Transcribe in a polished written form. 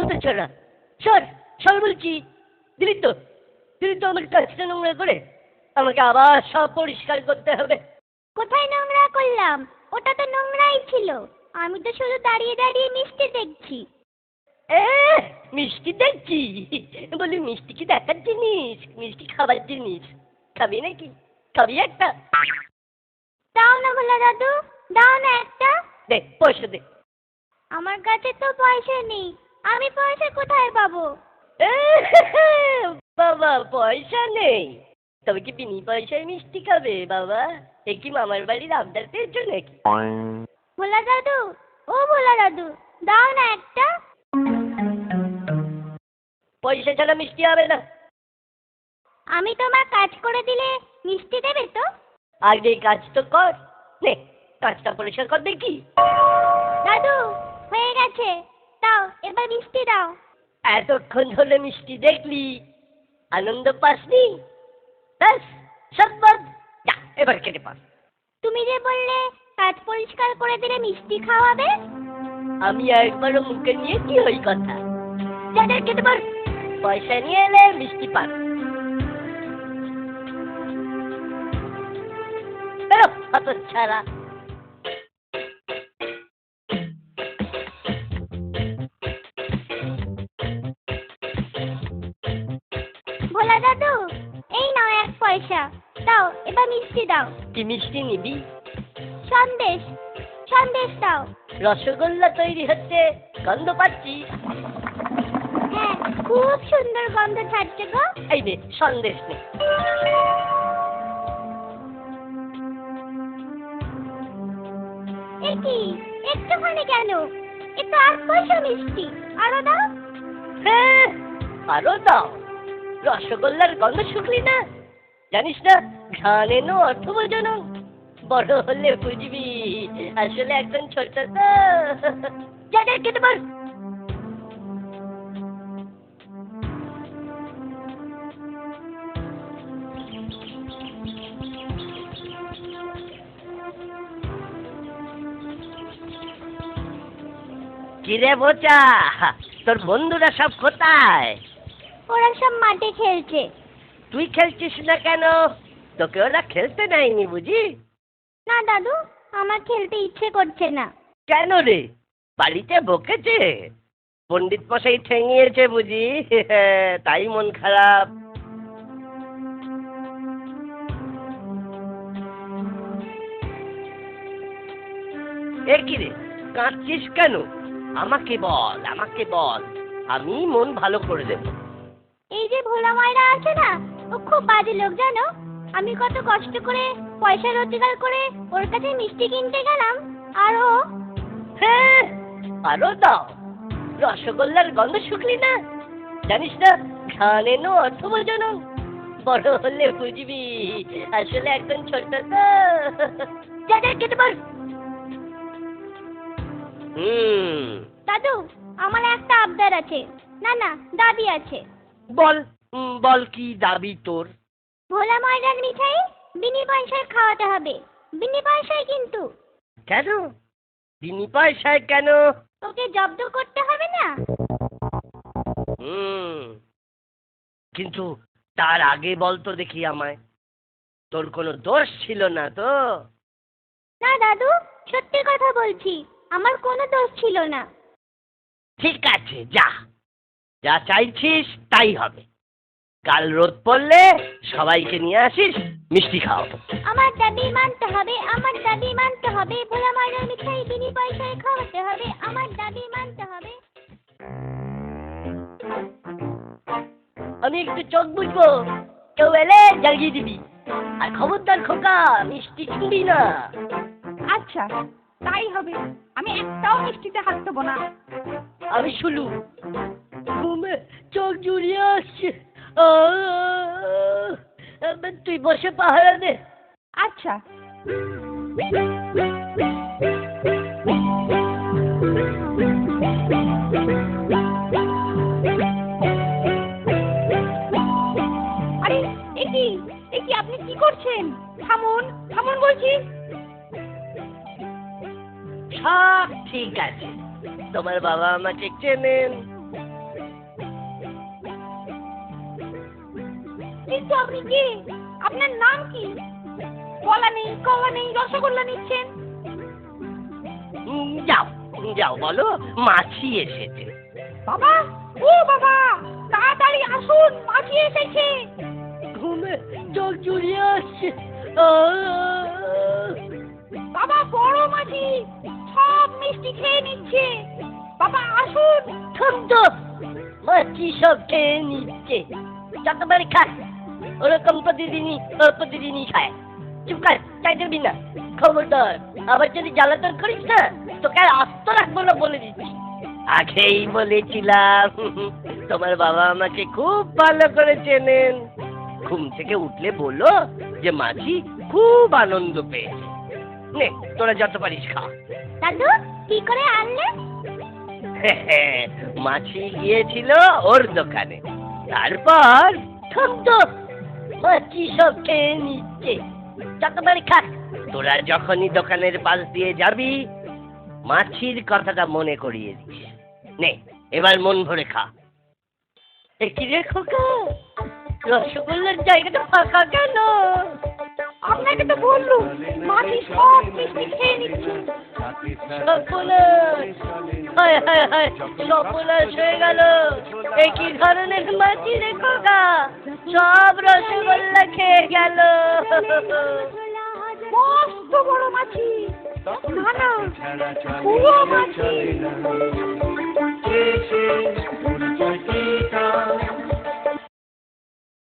হতচ্ছাড়া, সর সর বলছি। দিলি তো আমার কাজটা নোংরা করে, আমাকে আবার সব পরিষ্কার করতে হবে। কোথায় নোংরা করলাম? ওটা তো নোংরাই ছিল। আমি তো শুধু দাঁড়িয়ে দাঁড়িয়ে মিষ্টি দেখছি। এ মিষ্টি দেখছি? বলি মিষ্টি কি দেখার জিনিস? মিষ্টি খাবার জিনিস। খাবি নাকি? খাবি একটা? দাও না ভোলা দাদু, দাও না একটা। দে, পয়সা দে। আমার কাছে তো পয়সা নেই, আমি পয়সা কোথায় পাবো? বাবা পয়সা নেই, তবে কি বিনি পয়সায় মিষ্টি খাবে বাবা? এ কি মামার বাড়ির আবদার পেয়েছো নাকি? ভোলা দাদু, ও ভোলা দাদু, দাও না একটা। পয়সা ছাড়া মিষ্টি হবে না। আমি তোমার কাজ করে দিলে মিষ্টি দেবে তো? আগে কাজ তো কর, নে কাজটা পরিষ্কার কর দেখি। দাদু হয়ে গেছে, দাও এবার মিষ্টি দাও। এতক্ষণ ধরে মিষ্টি দেখলি, আনন্দ পাসনি? ব্যাস সব বাদ, যা এবার কেটে পাস। তুমি যে বললে কাজ পরিষ্কার করে দিলে মিষ্টি খাওয়াবে। আমি একবারও মুখে নিয়ে কি ওই কথা? যা যা কেটে পার, পয়সা নিয়ে এলে মিষ্টি পান। বেরো হতচ্ছাড়া। ভোলা দাদু, এই নাও 1 পয়সা, দাও এবার মিষ্টি দাও। কি মিষ্টি নিবি? সন্দেশ, সন্দেশ দাও। রসগোল্লা তৈরি হচ্ছে, গন্ধ পাচ্ছি। হ্যাঁ, খুব সুন্দর গন্ধ ছাড়ছে গো। এই নে সন্দেশ নে। এ কি একটুখানি কেন? এ তো 8 পয়সা মিষ্টি, আরো দাও। হ্যাঁ আরো দাও। রসগোল্লার গন্ধ শুকলি না? জানিস না ঘ্রাণ এনো অর্থ বোঝানো? বড় হলে বুঝবি, আসলে একজন ছোট তো। যা যা কেটে পার। কিরে বোচা, তোর বন্ধুরা সব কোথায়? ওরা সব মাঠে খেলছে। তুই খেলছিস না কেন? তোকে ওরা খেলতে দেয়নি বুঝি? না দাদু, আমার খেলতে ইচ্ছে করছে না। কেন রে, বাড়িতে বকেছে? পণ্ডিত মশাই ঠেঙিয়েছে বুঝি? তাই মন খারাপ। এ কি রে, কাঁদছিস কেন? আমাকে বল, আমাকে বল, আমি মন ভালো করে দেব। এই যে ভোলা মায়েরা আছে না, ও খুব বাজে লোক জানো। আমি কত কষ্ট করে পয়সা রোজগার করে ওর কাছে মিষ্টি কিনতে গেলাম, আর ও। হ্যাঁ আরো দাও। রসগোল্লার গন্ধ শুকলি না? জানিস না ঘ্রাণ এনো অর্থ বোঝানো? বড় হলে বুঝবি, আসলে একজন ছোট তো। যা যা কেটে পার। দাদু, আমার একটা আবদার আছে। না না, দাবি আছে। বল, বল কি দাবি তোর? ভোলা ময়দার মিঠাই বিনি পয়সায় খাওয়াতে হবে, বিনি পয়সায় কিন্তু। কেন বিনি পয়সায় কেন? ওকে জব্দ করতে হবে না? কিন্তু তার আগে বল তো দেখি আমায়, তোর কোনো দোষ ছিল না তো? না দাদু, সত্যি কথা বলছি, আমার কোনো দোষ ছিল না। ঠিক আছে, যা যা চাইছিস তাই হবে। কাল রোদ পড়লে সবাইকে নিয়ে আসিস, মিষ্টি খাও। আমার দাবি মানতে হবে, আমার দাবি মানতে হবে, ভোলা ময়রার মিঠাই বিনি পয়সায় খাওয়াতে হবে, আমার দাবি মানতে হবে। আমি একটু চোখ বুঝবো, কেউ এলে জ্বালিয়ে দিবি। আর খবরদার খোকা, মিষ্টি ছুঁবি না। আচ্ছা তাই হবে, আমি একটাও মিষ্টিতে হাত দেবো না। আমি শুলু, ঘুমে চোখ জুড়িয়ে আসছে। তুই বসে পাহারা দে। আচ্ছা। আরে এ কি আপনি কি করছেন? থামুন থামুন বলছি। সব ঠিক আছে, তোমার বাবা আমাকে চেনেন। কিন্তু আপনি কে? আপনার নাম কি? কলা নেই কলা নেই, রসগোল্লা নিচ্ছেন। যাও যাও, বলো মাছি এসেছে। বাবা, ও বাবা, তাড়াতাড়ি আসুন, মাছি এসেছে। ঘুমে চোখ জুড়িয়ে আসছে। বাবা, বড় মাছি সব মিষ্টি খেয়ে নিচ্ছে। বাবা আসুন। থাম তো, মাছি সব খেয়ে নিচ্ছে। যতবারই খায় ওরকম প্রতিদিনই খায়। চুপ কর, চাই দিবি না। খবরদার, আবার যদি জ্বালাতন করিস না, তোকে আর আস্ত রাখবো না বলে দিচ্ছি। আগেই বলেছিলাম, তোমার বাবা আমাকে খুব ভালো করে চেনেন। ঘুম থেকে উঠলে বলো যে মাছি খুব আনন্দ পেয়েছে। নে, তোরা যত পারিস খা। দাদু কি করে আনলে? মাছি গিয়েছিল ওর দোকানে, তারপর থাম তো, মাছি সব খেয়ে নিচ্ছে। যতবারই খা। তোরা যখনই দোকানের পাশ দিয়ে যাবি, মাছির কথাটা মনে করিয়ে দিস। নে, এবার মন ভরে খা। কি রে খোকা, রসগোল্লার জায়গাটা ফাঁকা কেন? আপনাকে তো বললুম, মাছি সব মিষ্টি খেয়ে নিচ্ছে। সর্বনাশ, হায় হায় হায়, সর্বনাশ হয়ে গেল। এ কি ধরনের মাছি রে খোকা, সব রসগোল্লা খেয়ে গেল। মস্ত বড় মাছি। না না, বুড়ো মাছি।